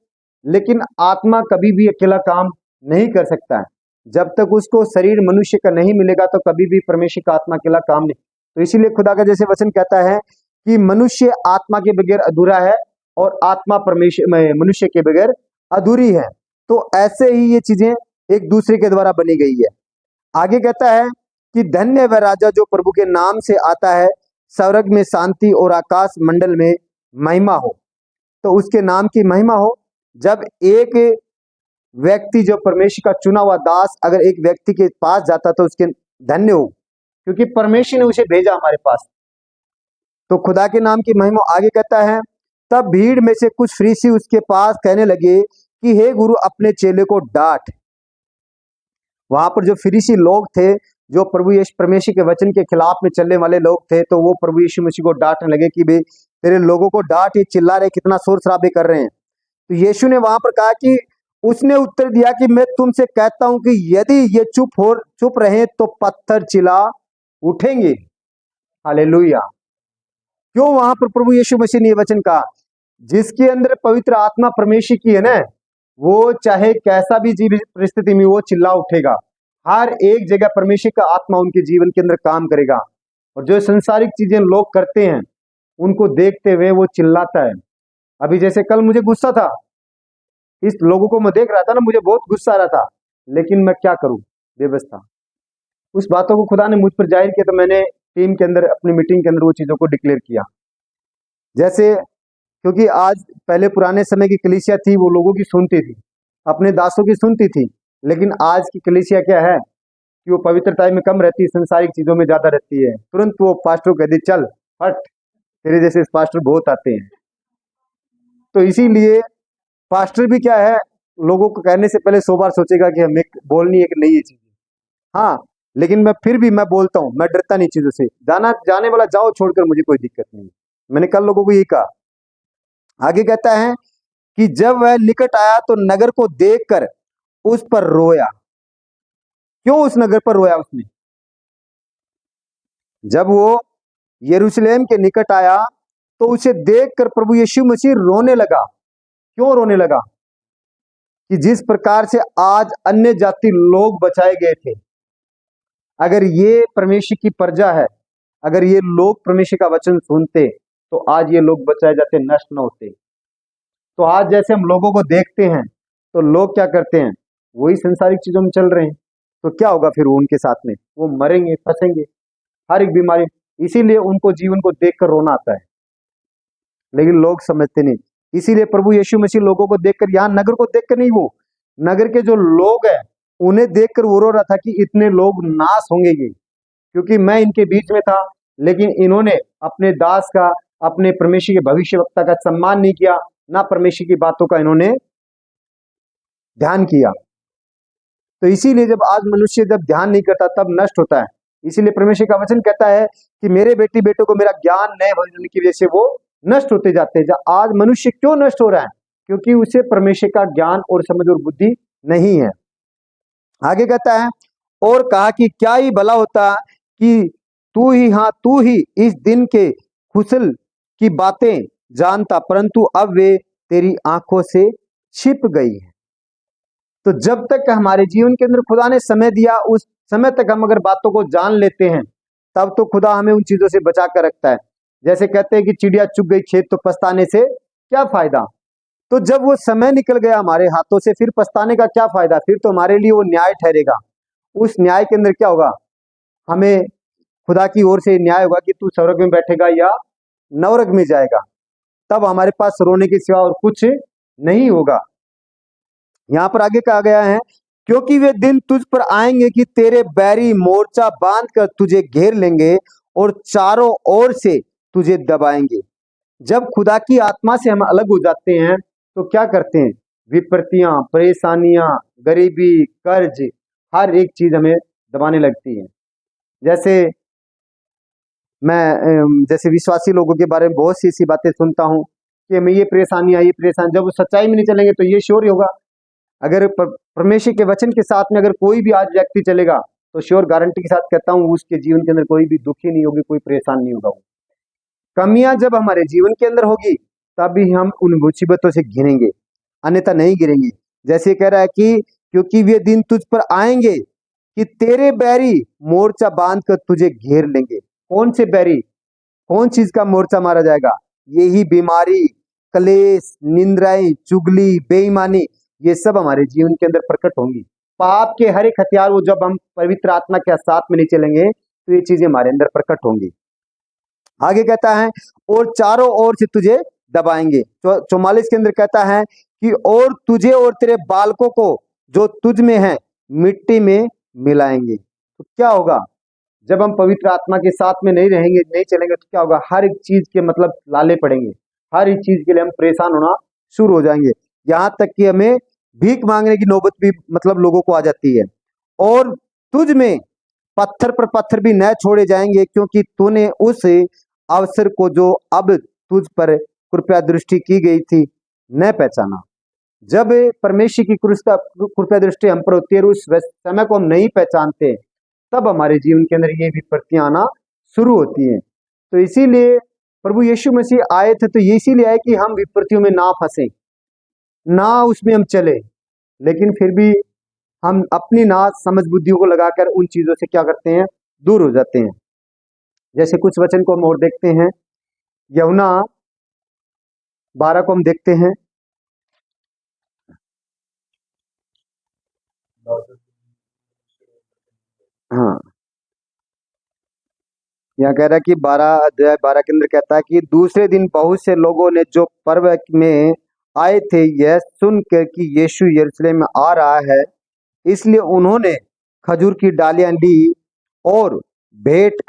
लेकिन आत्मा कभी भी अकेला काम नहीं कर सकता है। जब तक उसको शरीर मनुष्य का नहीं मिलेगा तो कभी भी परमेश्वर का आत्मा अकेला काम नहीं। तो इसीलिए खुदा का जैसे वचन कहता है कि मनुष्य आत्मा के बगैर अधूरा है और आत्मा परमेश्वर मनुष्य के बगैर अधूरी है। तो ऐसे ही ये चीजें एक दूसरे के द्वारा बनी गई है। आगे कहता है कि धन्य वह राजा जो प्रभु के नाम से आता है, स्वर्ग में शांति और आकाश मंडल में महिमा हो। तो उसके नाम की महिमा हो। जब एक व्यक्ति जो परमेश्वर का चुना हुआ दास अगर एक व्यक्ति के पास जाता तो उसके धन्य हो, क्योंकि परमेश्वर ने उसे भेजा हमारे पास। तो खुदा के नाम की महिमा। आगे कहता है, तब भीड़ में से कुछ फरीसी उसके पास कहने लगे कि हे गुरु, अपने चेले को डांट। वहां पर जो फरीसी लोग थे, जो प्रभु यीशु परमेश्वर के वचन के खिलाफ में चलने वाले लोग थे, तो वो प्रभु यीशु मसीह को डांटने लगे कि भाई तेरे लोगों को डांट, ये चिल्ला रहे, कितना शोर शराबे कर रहे हैं। तो यीशु ने वहां पर कहा कि उसने उत्तर दिया कि मैं तुमसे कहता हूं कि यदि ये चुप रहे तो पत्थर चिल्ला उठेंगे। हालेलुया। क्यों वहां पर प्रभु यीशु मसीह ने ये वचन कहा? जिसके अंदर पवित्र आत्मा परमेश्वर की है ना, वो चाहे कैसा भी जीवन परिस्थिति में वो चिल्ला उठेगा। हर एक जगह परमेश्वर का आत्मा उनके जीवन के अंदर काम करेगा। और जो संसारिक चीजें लोग करते हैं, उनको देखते हुए वो चिल्लाता है। अभी जैसे कल मुझे गुस्सा था, इस लोगों को मैं देख रहा था ना, मुझे बहुत गुस्सा आ रहा था, लेकिन मैं क्या करूं, बेबस था। उस बातों को खुदा ने मुझ पर जाहिर किया, तो मैंने टीम के अंदर, अपनी मीटिंग के अंदर वो चीजों को डिक्लेयर किया। जैसे, क्योंकि आज पहले पुराने समय की कलीसिया थी, वो लोगों की सुनती थी, अपने दासों की सुनती थी, लेकिन आज की कलीसिया क्या है कि वो पवित्रता में कम रहती है, संसारिक चीजों में ज्यादा रहती है। तुरंत वो पास्टर कह दी, चल हट, तेरे जैसे पास्टर बहुत आते हैं। तो इसीलिए पास्टर भी क्या है, लोगों को कहने से पहले 100 बार सोचेगा कि हमें बोलनी है कि नहीं ये चीज। हाँ, लेकिन मैं फिर भी मैं बोलता हूँ, मैं डरता नहीं चीजों से। जाने वाला जाओ छोड़कर, मुझे कोई दिक्कत नहीं। मैंने कल लोगों को यही कहा। आगे कहता है कि जब वह निकट आया तो नगर को देखकर उस पर रोया। क्यों उस नगर पर रोया उसने? जब वो यरूशलेम के निकट आया तो उसे देखकर प्रभु यीशु मसीह रोने लगा। क्यों रोने लगा? कि जिस प्रकार से आज अन्य जाति लोग बचाए गए थे, अगर ये परमेश्वर की प्रजा है, अगर ये लोग परमेश्वर का वचन सुनते, तो आज ये लोग बचाए जाते, नष्ट न होते। तो आज जैसे हम लोगों को देखते हैं, तो लोग क्या करते हैं, वही संसारिक चीजों में चल रहे हैं। तो क्या होगा फिर उनके साथ में? वो मरेंगे, फंसेंगे, हर एक बीमारी। इसीलिए उनको जीवन को देखकर रोना आता है, लेकिन लोग समझते नहीं। इसीलिए प्रभु यीशु मसीह लोगों को देखकर, यहाँ नगर को देखकर नहीं, वो नगर के जो लोग हैं उन्हें देखकर वो रो रहा था कि इतने लोग नाश होंगे ये, क्योंकि मैं इनके बीच में था, लेकिन इन्होंने अपने दास का, अपने परमेश्वर के भविष्यवक्ता का सम्मान नहीं किया, ना परमेश्वर की बातों का इन्होंने ध्यान किया। तो इसीलिए जब आज मनुष्य जब ध्यान नहीं करता तब नष्ट होता है। इसीलिए परमेश्वर का वचन कहता है कि मेरे बेटी बेटों को मेरा ज्ञान न होने की वजह से वो नष्ट होते जाते हैं। आज मनुष्य क्यों नष्ट हो रहा है? क्योंकि उसे परमेश्वर का ज्ञान और समझ और बुद्धि नहीं है। आगे कहता है, और कहा कि क्या ही भला होता कि तू ही इस दिन के खुशल की बातें जानता, परंतु अब वे तेरी आंखों से छिप गई है। तो जब तक हमारे जीवन के अंदर खुदा ने समय दिया, उस समय तक हम अगर बातों को जान लेते हैं, तब तो खुदा हमें उन चीजों से बचा कर रखता है। जैसे कहते हैं कि चिड़िया चुग गई खेत, तो पछताने से क्या फायदा? तो जब वो समय निकल गया हमारे हाथों से, फिर पछताने का क्या फायदा? फिर तो हमारे लिए वो न्याय ठहरेगा। उस न्याय के अंदर क्या होगा? हमें खुदा की ओर से न्याय होगा कि तू स्वर्ग में बैठेगा या नरक में जाएगा। तब हमारे पास रोने के सिवा और कुछ नहीं होगा। यहाँ पर आगे कहा गया है, क्योंकि वे दिन तुझ पर आएंगे कि तेरे बैरी मोर्चा बांध कर तुझे घेर लेंगे और चारों ओर से तुझे दबाएंगे। जब खुदा की आत्मा से हम अलग हो जाते हैं तो क्या करते हैं? विपत्तियां, परेशानियां, गरीबी, कर्ज, हर एक चीज हमें दबाने लगती है। जैसे विश्वासी लोगों के बारे में बहुत सी ऐसी बातें सुनता हूँ कि हमें ये परेशानी, जब वो सच्चाई में नहीं चलेंगे तो ये श्योर होगा। अगर परमेश्वर के वचन के साथ में अगर कोई भी आज व्यक्ति चलेगा, तो श्योर गारंटी के साथ कहता हूँ उसके जीवन के अंदर कोई भी दुखी नहीं होगी, कोई परेशान नहीं होगा। कमियां जब हमारे जीवन के अंदर होगी, तभी हम उन मुसीबतों से घिरेंगे, अन्यथा नहीं गिरेंगे। जैसे कह रहा है कि क्योंकि वे दिन तुझ पर आएंगे कि तेरे बैरी मोर्चा बांध कर तुझे घेर लेंगे। कौन से बैरी? कौन चीज का मोर्चा मारा जाएगा? यही बीमारी, कलेश, निंद्राएं, चुगली, बेईमानी, ये सब हमारे जीवन के अंदर प्रकट होंगी। पाप के हर एक हथियार, वो जब हम पवित्र आत्मा के साथ में नहीं चलेंगे, तो ये चीजें हमारे अंदर प्रकट होंगी। आगे कहता है, और चारों ओर से तुझे दबाएंगे। 44 के अंदर कहता है कि और तुझे और तेरे बालकों को जो तुझ में है मिट्टी में मिलाएंगे। तो क्या होगा, जब हम पवित्र आत्मा के साथ में नहीं रहेंगे, नहीं चलेंगे, तो क्या होगा, हर एक चीज के मतलब लाले पड़ेंगे, हर एक चीज के लिए हम परेशान होना शुरू हो जाएंगे, यहाँ तक कि हमें भीख मांगने की नौबत भी मतलब लोगों को आ जाती है। और तुझ में पत्थर पर पत्थर भी न छोड़े जाएंगे, क्योंकि तूने उस अवसर को जो अब तुझ पर कृपया दृष्टि की गई थी न पहचाना। जब परमेश्वर की कृपया दृष्टि हम पर होती है, उस समय को हम नहीं पहचानते, तब हमारे जीवन के अंदर ये विपत्तियां आना शुरू होती हैं। तो इसीलिए प्रभु यीशु मसीह आए थे, तो ये इसीलिए आए कि हम विपत्तियों में ना फंसे, ना उसमें हम चले, लेकिन फिर भी हम अपनी ना समझ बुद्धियों को लगाकर उन चीजों से क्या करते हैं, दूर हो जाते हैं। जैसे कुछ वचन को हम और देखते हैं, यूहन्ना 12 को हम देखते हैं। हाँ, यहाँ कह रहा है कि 12 अध्याय 12 के अंदर कहता है कि दूसरे दिन बहुत से लोगों ने जो पर्व में आए थे, यह सुनकर कि यीशु यरूशलेम में आ रहा है, इसलिए उन्होंने खजूर की डालियां ली और भेंट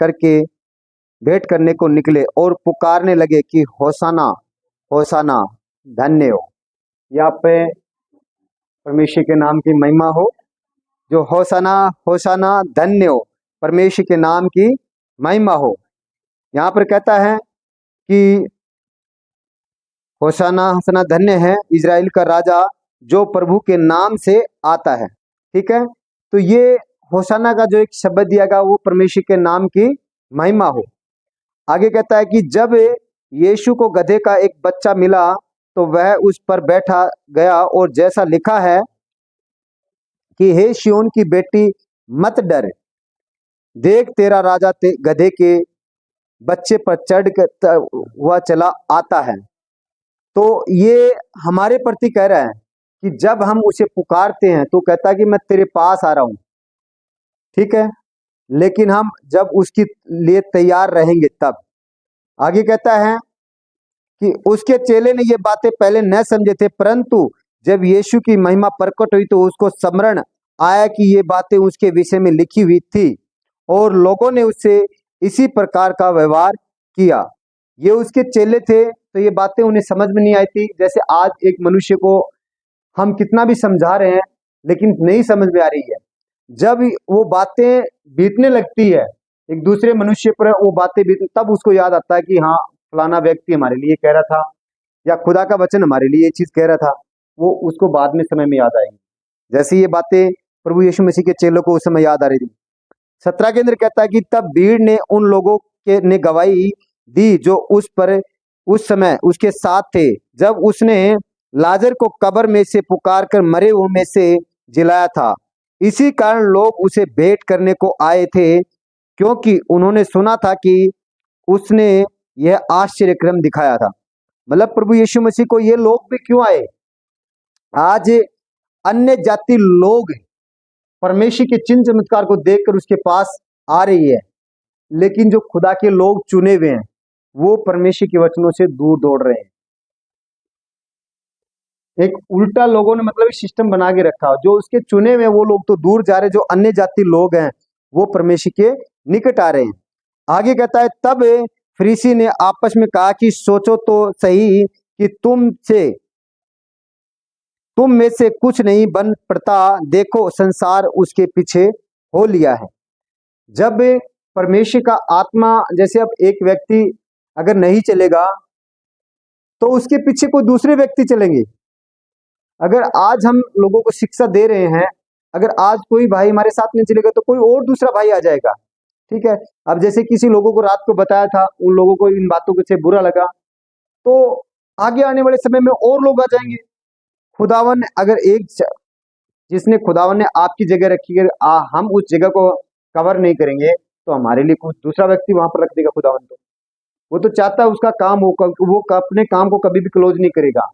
करने को निकले और पुकारने लगे कि होसाना होसाना, धन्य हो। यहाँ पे परमेश्वर के नाम की महिमा हो, जो होसाना होसाना धन्य हो, परमेश्वर के नाम की महिमा हो। यहाँ पर कहता है कि होसाना होसाना धन्य है इजराइल का राजा जो प्रभु के नाम से आता है। ठीक है, तो ये होसाना का जो एक शब्द दिया गया वो परमेश्वर के नाम की महिमा हो। आगे कहता है कि जब यीशु को गधे का एक बच्चा मिला तो वह उस पर बैठा गया, और जैसा लिखा है कि हे सिय्योन की बेटी मत डर, देख तेरा राजा गधे के बच्चे पर चढ़ हुआ चला आता है। तो ये हमारे प्रति कह रहा है कि जब हम उसे पुकारते हैं तो कहता है कि मैं तेरे पास आ रहा हूं। ठीक है, लेकिन हम जब उसके लिए तैयार रहेंगे तब। आगे कहता है कि उसके चेले ने ये बातें पहले न समझे थे, परंतु जब यीशु की महिमा प्रकट हुई तो उसको स्मरण आया कि ये बातें उसके विषय में लिखी हुई थी, और लोगों ने उससे इसी प्रकार का व्यवहार किया। ये उसके चेले थे, तो ये बातें उन्हें समझ में नहीं आई थी। जैसे आज एक मनुष्य को हम कितना भी समझा रहे हैं लेकिन नहीं समझ में आ रही है, जब वो बातें बीतने लगती है एक दूसरे मनुष्य पर, वो बातें बीत, तब उसको याद आता है कि हाँ फलाना व्यक्ति हमारे लिए कह रहा था, या खुदा का वचन हमारे लिए ये चीज कह रहा था, वो उसको बाद में समय में याद आएंगी। जैसे ये बातें प्रभु यीशु मसीह के चेलों को उस समय याद आ रही थी। 17 के अंदर कहता है कि तब भीड़ ने उन लोगों के ने गवाही दी जो उस समय उसके साथ थे, जब उसने लाजर को कब्र में से पुकार कर मरे हुए में से जिलाया था। इसी कारण लोग उसे भेंट करने को आए थे, क्योंकि उन्होंने सुना था कि उसने यह आश्चर्यक्रम दिखाया था। मतलब प्रभु यीशु मसीह को ये लोग भी क्यों आए, आज अन्य जाति लोग परमेश्वर के चिन्ह चमत्कार को देखकर उसके पास आ रही है, लेकिन जो खुदा के लोग चुने हुए हैं वो परमेश्वर के वचनों से दूर दौड़ रहे हैं। एक उल्टा लोगों ने मतलब एक सिस्टम बना के रखा, जो उसके चुने हुए वो लोग तो दूर जा रहे, जो अन्य जाति लोग हैं वो परमेश्वर के निकट आ रहे हैं। आगे कहता है तब फरीसी ने आपस में कहा कि सोचो तो सही कि तुम में से कुछ नहीं बन पड़ता, देखो संसार उसके पीछे हो लिया है। जब परमेश्वर का आत्मा, जैसे अब एक व्यक्ति अगर नहीं चलेगा तो उसके पीछे कोई दूसरे व्यक्ति चलेंगे। अगर आज हम लोगों को शिक्षा दे रहे हैं, अगर आज कोई भाई हमारे साथ नहीं चलेगा तो कोई और दूसरा भाई आ जाएगा। ठीक है, अब जैसे किसी लोगों को रात को बताया था, उन लोगों को इन बातों से बुरा लगा, तो आगे आने वाले समय में और लोग आ जाएंगे। खुदावन ने अगर जिसने खुदावन ने आपकी जगह रखी है, हम उस जगह को कवर नहीं करेंगे तो हमारे लिए कुछ दूसरा व्यक्ति वहां पर रख देगा खुदावन। तो वो तो चाहता है उसका काम हो, वो अपने काम को कभी भी क्लोज नहीं करेगा।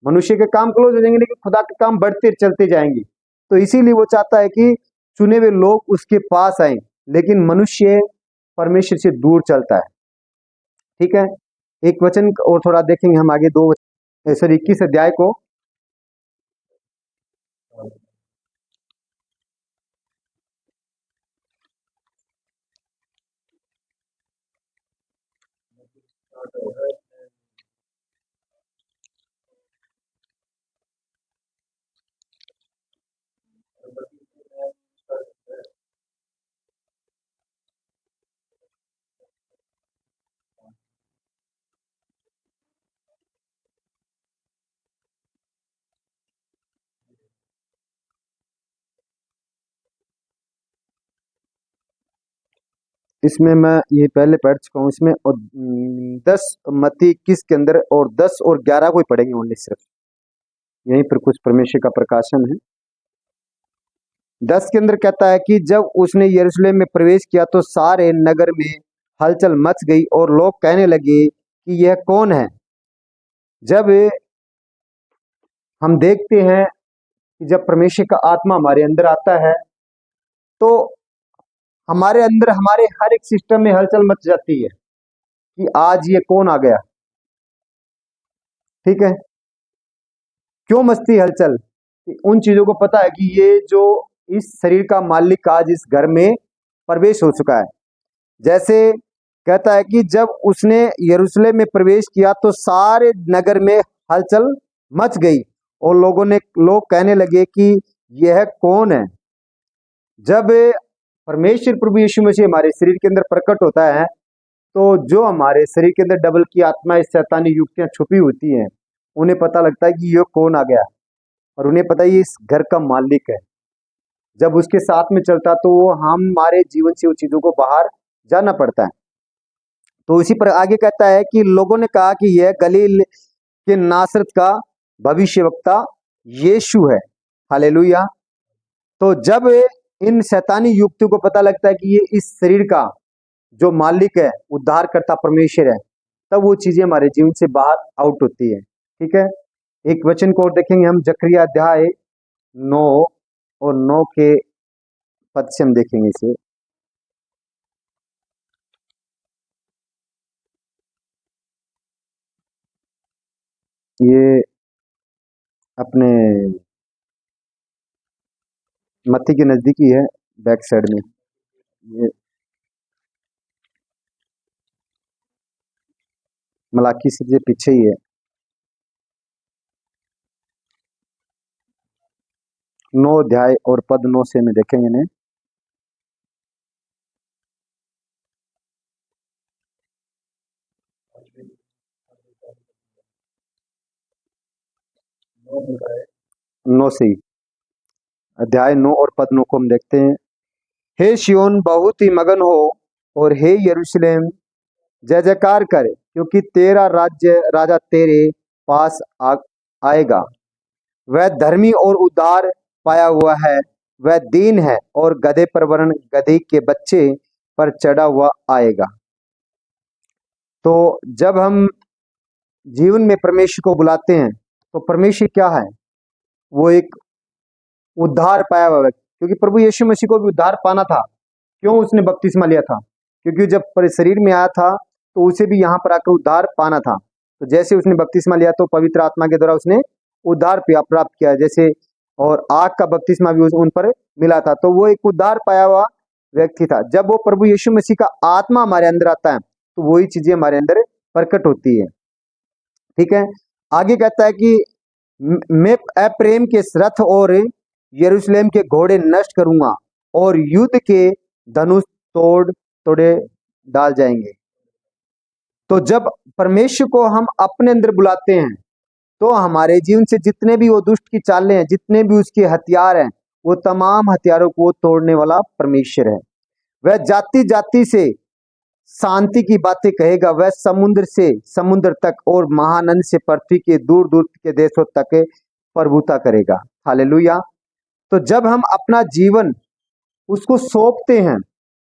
मनुष्य के काम क्लोज हो जाएंगे लेकिन खुदा के काम बढ़ते चलते जाएंगे। तो इसीलिए वो चाहता है कि चुने हुए लोग उसके पास आए, लेकिन मनुष्य परमेश्वर से दूर चलता है। ठीक है, एक वचन और थोड़ा देखेंगे हम आगे, 21 अध्याय को। इसमें मैं ये पहले पढ़ चुका हूँ इसमें, और 10 मत्ती 21 के अंदर, और 10 और 11 को ही पढ़ेंगे ओनली सिर्फ, यहीं पर कुछ परमेश्वर का प्रकाशन है। 10 के अंदर कहता है कि जब उसने यरूशलेम में प्रवेश किया तो सारे नगर में हलचल मच गई और लोग कहने लगे कि यह कौन है। जब हम देखते हैं कि जब परमेश्वर का आत्मा हमारे अंदर आता है तो हमारे अंदर हमारे हर एक सिस्टम में हलचल मच जाती है कि आज ये कौन आ गया। ठीक है, क्यों मचती है हलचल? उन चीजों को पता है कि ये जो इस शरीर का मालिक आज इस घर में प्रवेश हो चुका है। जैसे कहता है कि जब उसने यरूशलेम में प्रवेश किया तो सारे नगर में हलचल मच गई और लोग कहने लगे कि यह कौन है। जब परमेश्वर प्रभु यीशु मसीह हमारे शरीर के अंदर प्रकट होता है तो जो हमारे शरीर के अंदर डबल की आत्मा, इस शैतानी युक्तियां छुपी होती हैं, उन्हें पता लगता है कि ये कौन आ गया, और उन्हें पता है ये इस घर का मालिक है। जब उसके साथ में चलता तो वो हमारे जीवन से उन चीजों को बाहर जाना पड़ता है। तो इसी पर आगे कहता है कि लोगों ने कहा कि यह गलील के नासरत का भविष्यवक्ता यीशु है। हालेलुया। तो जब इन शैतानी युक्तियों को पता लगता है कि ये इस शरीर का जो मालिक है, उद्धार करता परमेश्वर है, तब वो चीजें हमारे जीवन से बाहर आउट होती है। ठीक है, एक वचन को और देखेंगे हम, जकरिया अध्याय 9 और 9 के पद से हम देखेंगे इसे। ये अपने मत्ती के नजदीकी है, बैक साइड में। ये मलाकी से पीछे ही है। 9 अध्याय और पद 9 से में देखेंगे ने। नौ से ही, अध्याय 9 और पद 9 को हम देखते हैं। हे शियोन बहुत ही मगन हो, और हे यरूशलेम जय जयकार कर, क्योंकि तेरा राजा तेरे पास आएगा। वह धर्मी और उद्धार पाया हुआ है, वह दीन है और गधे पर वरन गधी के बच्चे पर चढ़ा हुआ आएगा। तो जब हम जीवन में परमेश्वर को बुलाते हैं तो परमेश्वर क्या है? वो एक उद्धार पाया हुआ है, क्योंकि प्रभु यीशु मसीह को भी उद्धार पाना था। क्यों उसने बपतिस्मा लिया था? क्योंकि जब शरीर में आया था तो उसे भी यहाँ पर आकर उद्धार पाना था। तो जैसे उसने बपतिस्मा लिया तो पवित्र आत्मा के द्वारा उसने उद्धार प्राप्त किया, जैसे, और आग का बपतिस्मा भी उन पर मिला था। तो वो एक उद्धार पाया हुआ व्यक्ति था। जब वो प्रभु यीशु मसीह का आत्मा हमारे अंदर आता है तो वही चीजें हमारे अंदर प्रकट होती है। ठीक है, आगे कहता है कि मैं प्रेम के रथ और यरूशलेम के घोड़े नष्ट करूंगा और युद्ध के धनुष तोड़े डाल जाएंगे। तो जब परमेश्वर को हम अपने अंदर बुलाते हैं तो हमारे जीवन से जितने भी वो दुष्ट की चालें हैं, जितने भी उसके हथियार हैं, वो तमाम हथियारों को तोड़ने वाला परमेश्वर है। वह जाति जाति से शांति की बातें कहेगा, वह समुद्र से समुद्र तक और महानंद से पृथ्वी के दूर दूर के देशों तक प्रभुता करेगा। हालेलुया। तो जब हम अपना जीवन उसको सौंपते हैं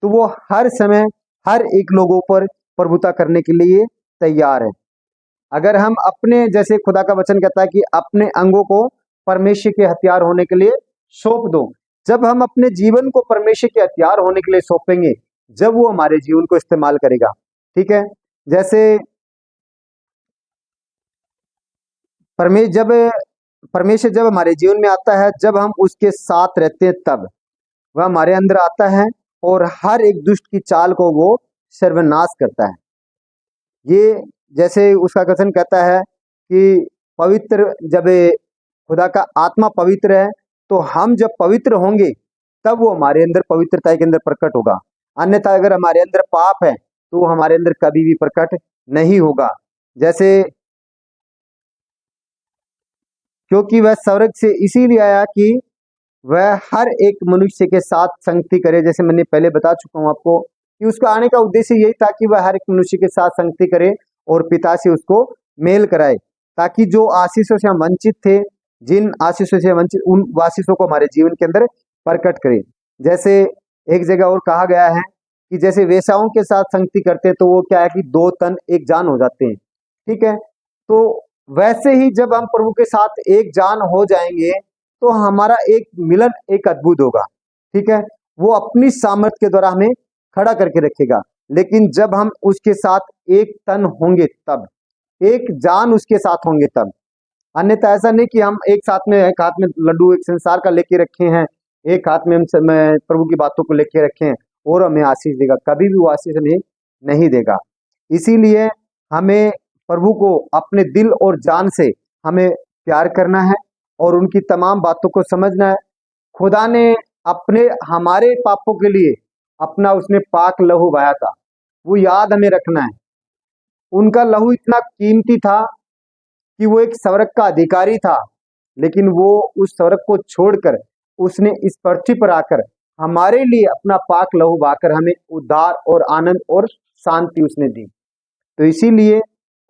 तो वो हर समय हर एक लोगों पर प्रभुता करने के लिए तैयार है। अगर हम अपने, जैसे खुदा का वचन कहता है कि अपने अंगों को परमेश्वर के हथियार होने के लिए सौंप दो। जब हम अपने जीवन को परमेश्वर के हथियार होने के लिए सौंपेंगे, जब वो हमारे जीवन को इस्तेमाल करेगा। ठीक है, जैसे परमेश्वर जब हमारे जीवन में आता है, जब हम उसके साथ रहते हैं, तब वह हमारे अंदर आता है और हर एक दुष्ट की चाल को वो सर्वनाश करता है। ये जैसे उसका कथन कहता है कि पवित्र, जब खुदा का आत्मा पवित्र है तो हम जब पवित्र होंगे तब वो हमारे अंदर पवित्रता के अंदर प्रकट होगा। अन्यथा अगर हमारे अंदर पाप है तो वो हमारे अंदर कभी भी प्रकट नहीं होगा। जैसे क्योंकि वह स्वर्ग से इसीलिए आया कि वह हर एक मनुष्य के साथ संगति करे। जैसे मैंने पहले बता चुका हूं आपको कि उसका आने का उद्देश्य यही था कि वह हर एक मनुष्य के साथ संगति करे और पिता से उसको मेल कराए, ताकि जो आशीषों से हम वंचित थे, जिन आशीषों से वंचित, उन आशीषों को हमारे जीवन के अंदर प्रकट करे। जैसे एक जगह और कहा गया है कि जैसे वेश्याओं के साथ संगति करते तो वो क्या है कि दो तन एक जान हो जाते हैं, ठीक है। तो वैसे ही जब हम प्रभु के साथ एक जान हो जाएंगे तो हमारा एक मिलन एक अद्भुत होगा, ठीक है। वो अपनी सामर्थ्य के द्वारा हमें खड़ा करके रखेगा। लेकिन जब हम उसके साथ एक तन होंगे तब, एक जान उसके साथ होंगे तब। अन्यथा ऐसा नहीं कि हम एक साथ में, एक हाथ में लड्डू एक संसार का लेके रखे हैं, एक हाथ में हम प्रभु की बातों को लेके रखे हैं और हमें आशीष देगा, कभी भी वो आशीष हमें नहीं देगा। इसीलिए हमें प्रभु को अपने दिल और जान से हमें प्यार करना है और उनकी तमाम बातों को समझना है। खुदा ने अपने हमारे पापों के लिए अपना उसने पाक लहू बहाया था, वो याद हमें रखना है। उनका लहू इतना कीमती था कि वो एक स्वर्ग का अधिकारी था, लेकिन वो उस स्वर्ग को छोड़कर उसने इस पृथ्वी पर आकर हमारे लिए अपना पाक लहू बहाकर हमें उद्धार और आनंद और शांति उसने दी। तो इसीलिए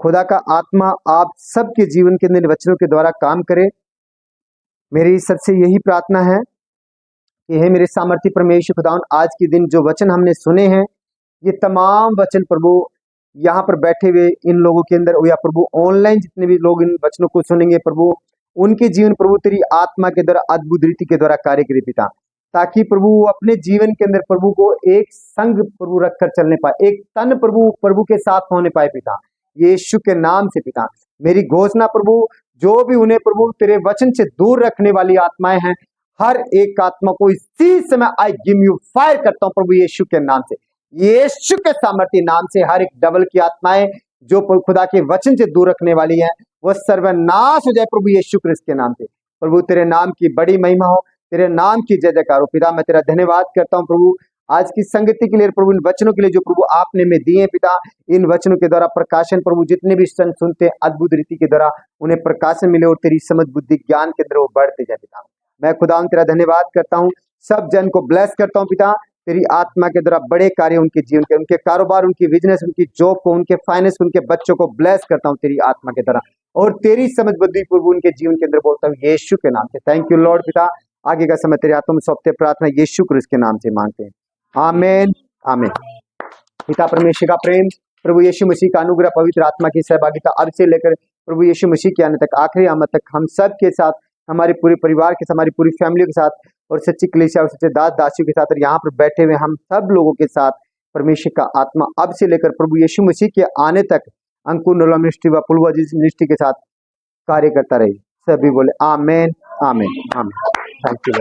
खुदा का आत्मा आप सबके जीवन के अंदर वचनों के द्वारा काम करे। मेरी सबसे यही प्रार्थना है कि हे मेरे सामर्थी परमेश्वर खुदावन, आज के दिन जो वचन हमने सुने हैं, ये तमाम वचन प्रभु यहाँ पर बैठे हुए इन लोगों के अंदर, या प्रभु ऑनलाइन जितने भी लोग इन वचनों को सुनेंगे प्रभु, उनके जीवन प्रभु तेरी आत्मा के द्वारा अद्भुत रीति के द्वारा कार्य करे पिता, ताकि प्रभु वो अपने जीवन के अंदर प्रभु को एक संग प्रभु रखकर चलने पाए, एक तन प्रभु प्रभु के साथ होने पाए पिता, यीशु के नाम से पिता। मेरी घोषणा प्रभु, जो भी उन्हें प्रभु तेरे वचन से दूर रखने वाली आत्माएं हैं, हर एक आत्मा को इसी समय आई गिव यू फायर करता हूं प्रभु यीशु के नाम से, यीशु के सामर्थ्य नाम से। हर एक डबल की आत्माएं जो खुदा के वचन से दूर रखने वाली हैं, वह सर्वनाश हो जाए प्रभु यीशु क्रिस्त के नाम से। प्रभु तेरे नाम की बड़ी महिमा हो, तेरे नाम की जय जयकार हो पिता। मैं तेरा धन्यवाद करता हूं प्रभु आज की संगति के लिए, प्रभु इन वचनों के लिए जो प्रभु आपने में दिए पिता। इन वचनों के द्वारा प्रकाशन प्रभु जितने भी सन सुनते हैं, अद्भुत रीति के द्वारा उन्हें प्रकाशन मिले और तेरी समझ बुद्धि ज्ञान के अंदर वो बढ़ते जाए पिता। मैं खुदा तेरा धन्यवाद करता हूँ, सब जन को ब्लेस करता हूँ पिता। तेरी आत्मा के द्वारा बड़े कार्य उनके जीवन के, उनके कारोबार, उनकी बिजनेस, उनकी जॉब को, उनके फाइनेंस, उनके बच्चों को ब्लेस करता हूँ तेरी आत्मा के द्वारा, और तेरी समझ बुद्धि प्रभु उनके जीवन के अंदर बोलता हूँ यीशु के नाम से। थैंक यू लॉर्ड पिता। आगे का समय तेरे हाथों में सौंपते, प्रार्थना यीशु क्रिस्त के नाम से मांगते हैं, आमीन आमीन। पिता परमेश्वर का प्रेम, प्रभु यीशु मसीह का अनुग्रह, पवित्र आत्मा की सहभागिता अब से लेकर प्रभु यीशु मसीह के आने तक, आखिरी आमद तक हम सब के साथ, हमारे पूरे परिवार के साथ, हमारी पूरी फैमिली के साथ, और सच्ची कलीसिया और सच्चे दास दासियों के साथ, और यहाँ पर बैठे हुए हम सब लोगों के साथ परमेश्वर का आत्मा अब से लेकर प्रभु यीशु मसीह के आने तक अंकुर नोला मिनिस्ट्री व पुलवा जी मिनिस्ट्री के साथ कार्य करता रहे। सभी बोले आमीन आमीन आमीन। Thank you.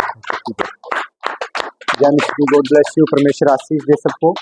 God bless you. परमेश्वर आशीष दे सबको।